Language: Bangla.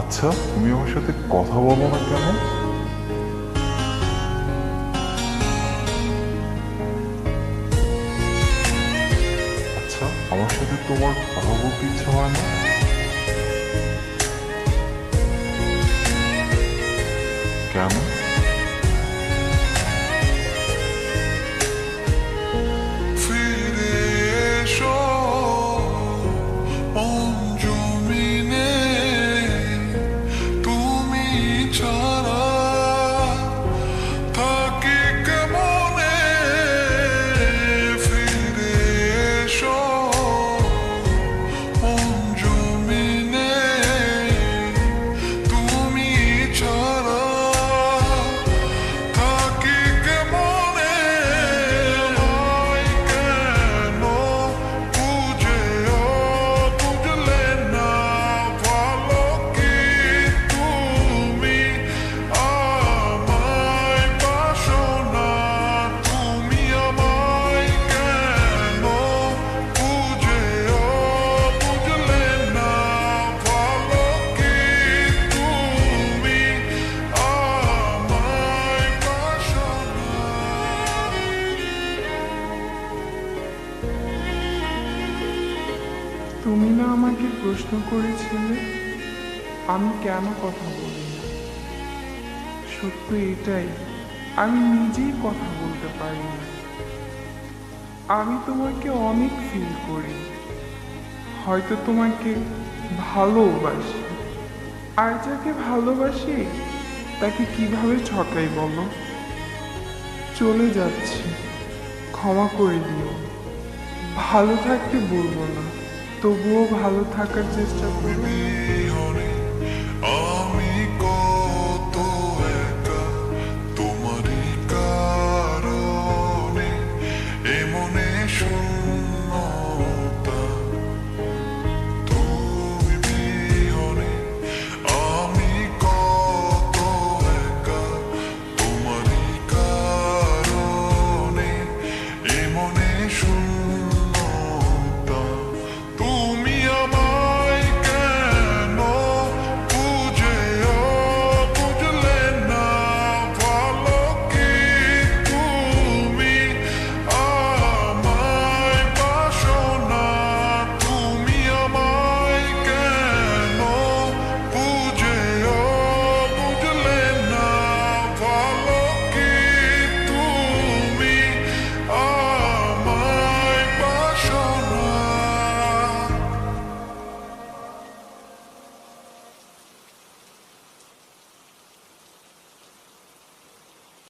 আচ্ছা, তুমি আমার সাথে কথা বলো না কেন? আচ্ছা, আমার সাথে তোমার কথা বলতে ইচ্ছা হয় না? কেন? ফিরে এসো অঞ্জুমিনে, তুমি ছাড়া থাকি কেমনে। ফিরে এসো অঞ্জুমিনে, তুমি ছাড়া থাকি কেমনে। আমায় কেন বুঝেও বুঝলে না, ভালো কি তুমি আমায় বাসো না। তুমি আমায় কেন বুঝেও বুঝলে না, ভালো কি তুমি আমায় বাসো না। তুমি না আমাকে প্রশ্ন করেছিলে আমি কেন কথা বলি না। সত্য এটাই, আমি নিজেই কথা বলতে পারি না। আমি তোমাকে অনেক ফিল করি, হয়তো তোমাকে ভালোবাসি। আর যাকে ভালোবাসি তাকে কিভাবে ঠকাই বলো? চলে যাচ্ছি, ক্ষমা করে দিও। ভালো থাকতে বলবো না, তবুও ভালো থাকার চেষ্টা করো। বিহনে